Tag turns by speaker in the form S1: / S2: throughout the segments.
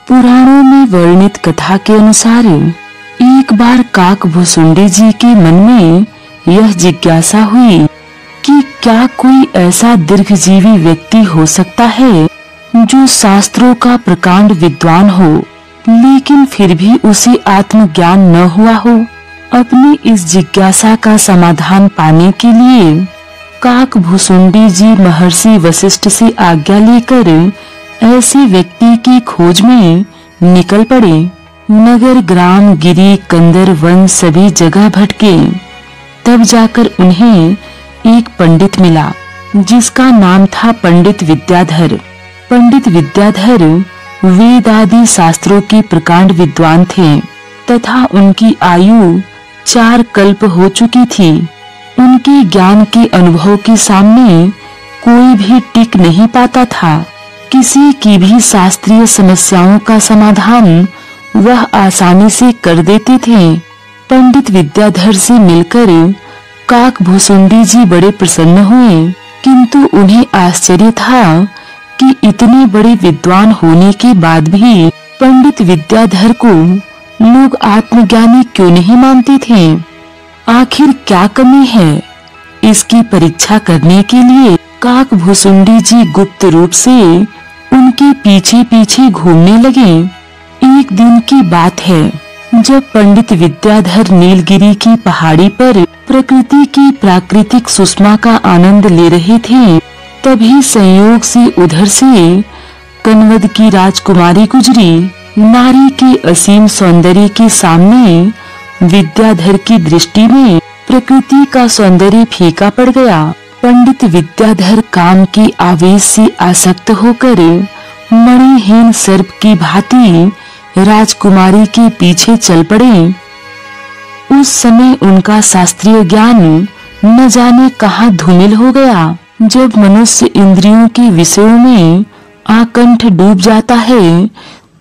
S1: पुराणों में वर्णित कथा के अनुसार एक बार काकभुसुंडी जी के मन में यह जिज्ञासा हुई कि क्या कोई ऐसा दीर्घजीवी व्यक्ति हो सकता है जो शास्त्रों का प्रकांड विद्वान हो, लेकिन फिर भी उसे आत्मज्ञान न हुआ हो। अपनी इस जिज्ञासा का समाधान पाने के लिए काकभुसुंडी जी महर्षि वशिष्ठ से आज्ञा लेकर ऐसे व्यक्ति की खोज में निकल पड़े। नगर, ग्राम, गिरी, कंदर, वन सभी जगह भटके। तब जाकर उन्हें एक पंडित मिला जिसका नाम था पंडित विद्याधर। पंडित विद्याधर वेद आदि शास्त्रों के प्रकांड विद्वान थे तथा उनकी आयु 4 कल्प हो चुकी थी। उनके ज्ञान के अनुभव के सामने कोई भी टिक नहीं पाता था। किसी की भी शास्त्रीय समस्याओं का समाधान वह आसानी से कर देते थे। पंडित विद्याधर से मिलकर काकभुसुंडी जी बड़े प्रसन्न हुए, किंतु उन्हें आश्चर्य था कि इतने बड़े विद्वान होने के बाद भी पंडित विद्याधर को लोग आत्मज्ञानी क्यों नहीं मानते थे। आखिर क्या कमी है? इसकी परीक्षा करने के लिए काकभुसुंडी जी गुप्त रूप से उनके पीछे पीछे घूमने लगे। एक दिन की बात है जब पंडित विद्याधर नीलगिरी की पहाड़ी पर प्रकृति की प्राकृतिक सुषमा का आनंद ले रहे थे, तभी संयोग से उधर से कनवद की राजकुमारी गुजरी। नारी के असीम सौंदर्य के सामने विद्याधर की दृष्टि में प्रकृति का सौंदर्य फीका पड़ गया। पंडित विद्याधर काम के आवेश से आसक्त होकर मणिहीन सर्प की भांति राजकुमारी के पीछे चल पड़े। उस समय उनका शास्त्रीय ज्ञान न जाने कहाँ धूमिल हो गया। जब मनुष्य इंद्रियों के विषयों में आकंठ डूब जाता है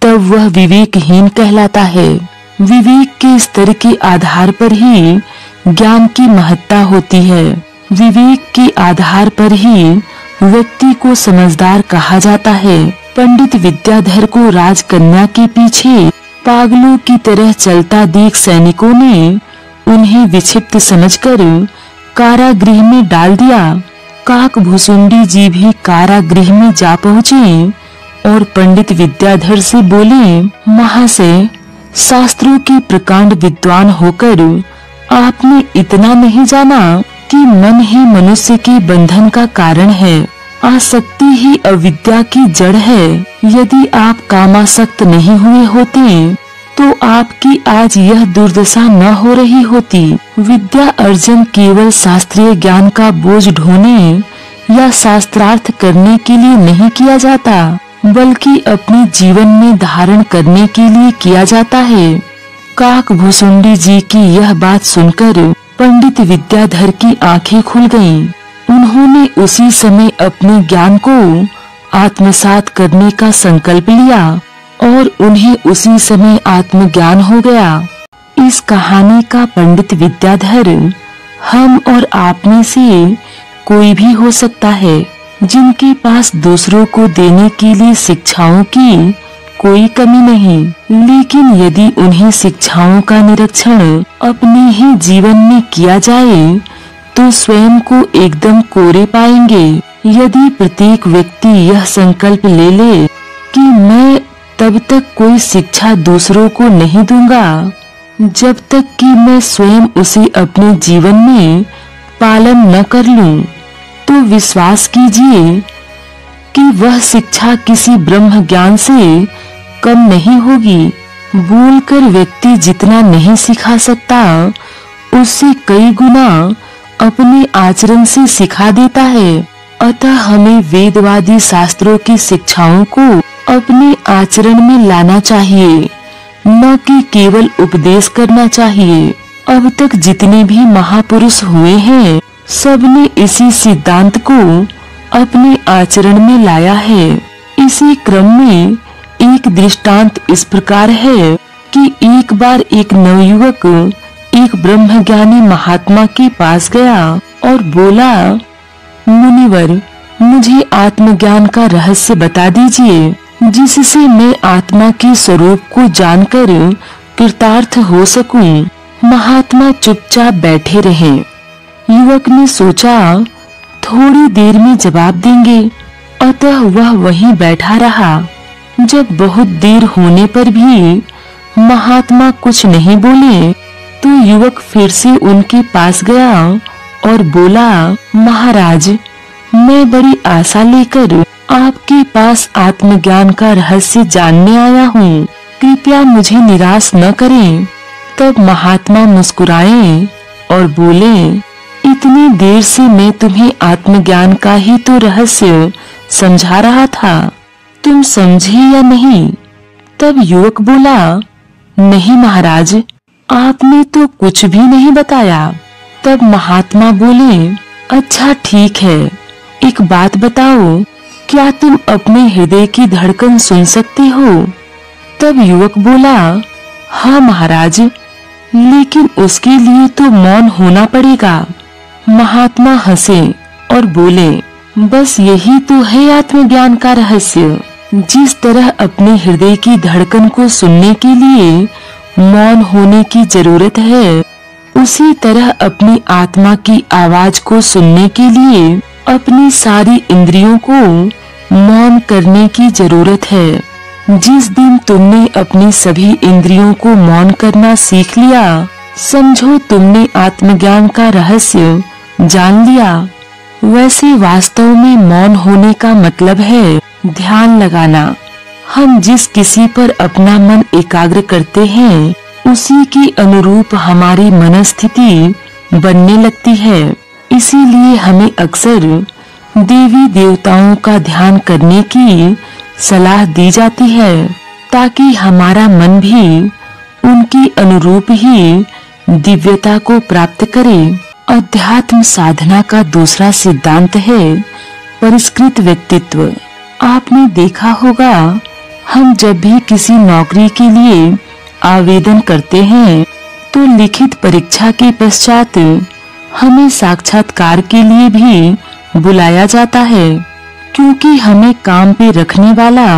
S1: तब वह विवेकहीन कहलाता है। विवेक के स्तर के आधार पर ही ज्ञान की महत्ता होती है। विवेक के आधार पर ही व्यक्ति को समझदार कहा जाता है। पंडित विद्याधर को राजकन्या के पीछे पागलों की तरह चलता देख सैनिकों ने उन्हें विक्षिप्त समझकर कारागृह में डाल दिया। काकभुसुंडी जी भी कारागृह में जा पहुँचे और पंडित विद्याधर से बोले, महाशय, शास्त्रों के प्रकांड विद्वान होकर आपने इतना नहीं जाना कि मन ही मनुष्य के बंधन का कारण है। आसक्ति ही अविद्या की जड़ है। यदि आप कामासक्त नहीं हुए होते तो आपकी आज यह दुर्दशा न हो रही होती। विद्या अर्जन केवल शास्त्रीय ज्ञान का बोझ ढोने या शास्त्रार्थ करने के लिए नहीं किया जाता, बल्कि अपने जीवन में धारण करने के लिए किया जाता है। काकभुसुंडी जी की यह बात सुनकर पंडित विद्याधर की आंखें खुल गईं। उन्होंने उसी समय अपने ज्ञान को आत्मसात करने का संकल्प लिया और उन्हें उसी समय आत्मज्ञान हो गया। इस कहानी का पंडित विद्याधर हम और आप में से कोई भी हो सकता है, जिनके पास दूसरों को देने के लिए शिक्षाओं की कोई कमी नहीं, लेकिन यदि उन्हें शिक्षाओं का निरीक्षण अपने ही जीवन में किया जाए तो स्वयं को एकदम कोरे पाएंगे। यदि प्रत्येक व्यक्ति यह संकल्प ले ले कि मैं तब तक कोई शिक्षा दूसरों को नहीं दूंगा जब तक कि मैं स्वयं उसे अपने जीवन में पालन न कर लूं, तो विश्वास कीजिए कि वह शिक्षा किसी ब्रह्म ज्ञान से कम नहीं होगी। बोलकर व्यक्ति जितना नहीं सिखा सकता, उससे कई गुना अपने आचरण से सिखा देता है। अतः हमें वेदवादी शास्त्रों की शिक्षाओं को अपने आचरण में लाना चाहिए, न कि केवल उपदेश करना चाहिए। अब तक जितने भी महापुरुष हुए हैं, सबने इसी सिद्धांत को अपने आचरण में लाया है। इसी क्रम में एक दृष्टांत इस प्रकार है कि एक बार एक नवयुवक एक ब्रह्मज्ञानी महात्मा के पास गया और बोला, मुनिवर, मुझे आत्मज्ञान का रहस्य बता दीजिए। जिससे मैं आत्मा के स्वरूप को जानकर कृतार्थ हो सकूं। महात्मा चुपचाप बैठे रहे। युवक ने सोचा थोड़ी देर में जवाब देंगे, अतः वह वहीं बैठा रहा। जब बहुत देर होने पर भी महात्मा कुछ नहीं बोले तो युवक फिर से उनके पास गया और बोला, महाराज, मैं बड़ी आशा लेकर आपके पास आत्मज्ञान का रहस्य जानने आया हूँ, कृपया मुझे निराश न करें। तब महात्मा मुस्कुराए और बोले, इतनी देर से मैं तुम्हें आत्मज्ञान का ही तो रहस्य समझा रहा था, तुम समझे या नहीं? तब युवक बोला, नहीं महाराज, आपने तो कुछ भी नहीं बताया। तब महात्मा बोले, अच्छा ठीक है, एक बात बताओ, क्या तुम अपने हृदय की धड़कन सुन सकते हो? तब युवक बोला, हाँ महाराज, लेकिन उसके लिए तो मौन होना पड़ेगा। महात्मा हंसे और बोले, बस यही तो है आत्मज्ञान का रहस्य। जिस तरह अपने हृदय की धड़कन को सुनने के लिए मौन होने की जरूरत है, उसी तरह अपनी आत्मा की आवाज को सुनने के लिए अपनी सारी इंद्रियों को मौन करने की जरूरत है। जिस दिन तुमने अपनी सभी इंद्रियों को मौन करना सीख लिया, समझो तुमने आत्मज्ञान का रहस्य जान लिया। वैसे वास्तव में मौन होने का मतलब है ध्यान लगाना। हम जिस किसी पर अपना मन एकाग्र करते हैं, उसी के अनुरूप हमारी मनस्थिति बनने लगती है। इसीलिए हमें अक्सर देवी देवताओं का ध्यान करने की सलाह दी जाती है, ताकि हमारा मन भी उनकी अनुरूप ही दिव्यता को प्राप्त करे। अध्यात्म साधना का दूसरा सिद्धांत है परिष्कृत व्यक्तित्व। आपने देखा होगा, हम जब भी किसी नौकरी के लिए आवेदन करते हैं तो लिखित परीक्षा के पश्चात हमें साक्षात्कार के लिए भी बुलाया जाता है, क्योंकि हमें काम पे रखने वाला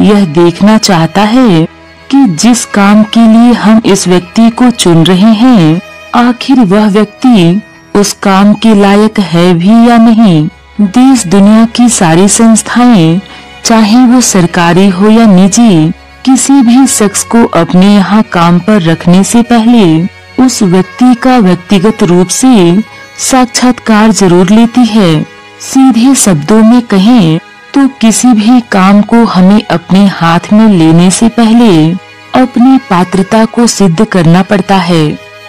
S1: यह देखना चाहता है कि जिस काम के लिए हम इस व्यक्ति को चुन रहे हैं, आखिर वह व्यक्ति उस काम के लायक है भी या नहीं। देश दुनिया की सारी संस्थाएं, चाहे वो सरकारी हो या निजी, किसी भी शख्स को अपने यहाँ काम पर रखने से पहले उस व्यक्ति का व्यक्तिगत रूप से साक्षात्कार जरूर लेती है। सीधे शब्दों में कहें तो किसी भी काम को हमें अपने हाथ में लेने से पहले अपनी पात्रता को सिद्ध करना पड़ता है।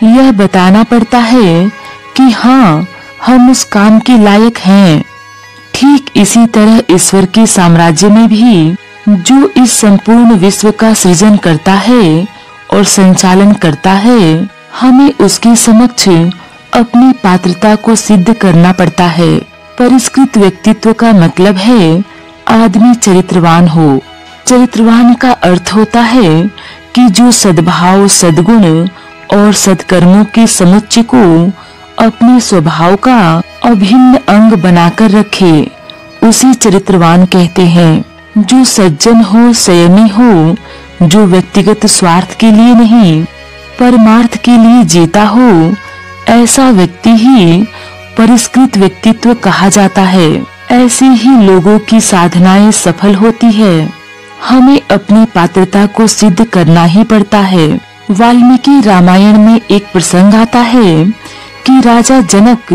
S1: यह बताना पड़ता है कि हाँ, हम उस काम के लायक हैं। ठीक इसी तरह ईश्वर के साम्राज्य में भी, जो इस संपूर्ण विश्व का सृजन करता है और संचालन करता है, हमें उसके समक्ष अपनी पात्रता को सिद्ध करना पड़ता है। परिष्कृत व्यक्तित्व का मतलब है आदमी चरित्रवान हो। चरित्रवान का अर्थ होता है कि जो सद्भाव, सद्गुण और सत्कर्मों के समुच्चय को अपने स्वभाव का अभिन्न अंग बनाकर रखे, उसे चरित्रवान कहते हैं। जो सज्जन हो, संयमी हो, जो व्यक्तिगत स्वार्थ के लिए नहीं परमार्थ के लिए जीता हो, ऐसा व्यक्ति ही परिष्कृत व्यक्तित्व कहा जाता है। ऐसे ही लोगों की साधनाएं सफल होती है। हमें अपनी पात्रता को सिद्ध करना ही पड़ता है। वाल्मीकि रामायण में एक प्रसंग आता है कि राजा जनक,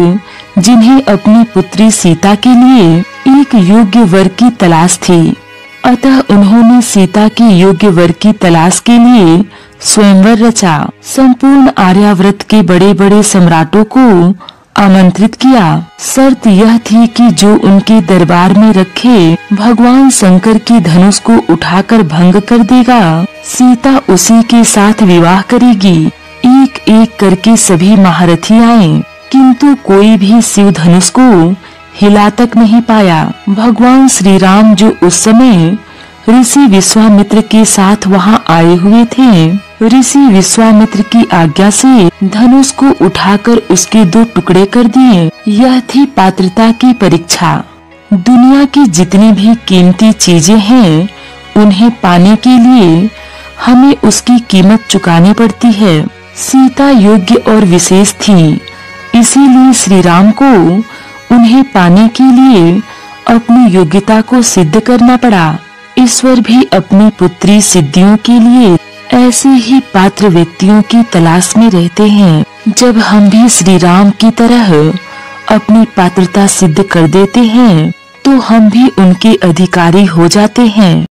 S1: जिन्हें अपनी पुत्री सीता के लिए एक योग्य वर की तलाश थी, अतः उन्होंने सीता की योग्य वर की तलाश के लिए स्वयंवर रचा। संपूर्ण आर्यावर्त के बड़े बड़े सम्राटों को आमंत्रित किया। शर्त यह थी कि जो उनके दरबार में रखे भगवान शंकर की धनुष को उठाकर भंग कर देगा, सीता उसी के साथ विवाह करेगी। एक एक करके सभी महारथी आए, किंतु कोई भी शिव धनुष को हिला तक नहीं पाया। भगवान श्री राम, जो उस समय ऋषि विश्वामित्र के साथ वहाँ आए हुए थे, ऋषि विश्वामित्र की आज्ञा से धनुष को उठाकर उसके 2 टुकड़े कर दिए। यह थी पात्रता की परीक्षा। दुनिया की जितनी भी कीमती चीजें हैं, उन्हें पाने के लिए हमें उसकी कीमत चुकानी पड़ती है। सीता योग्य और विशेष थी, इसीलिए श्री राम को उन्हें पाने के लिए अपनी योग्यता को सिद्ध करना पड़ा। ईश्वर भी अपनी पुत्री सिद्धियों के लिए ऐसे ही पात्र व्यक्तियों की तलाश में रहते हैं। जब हम भी श्री राम की तरह अपनी पात्रता सिद्ध कर देते हैं तो हम भी उनके अधिकारी हो जाते हैं।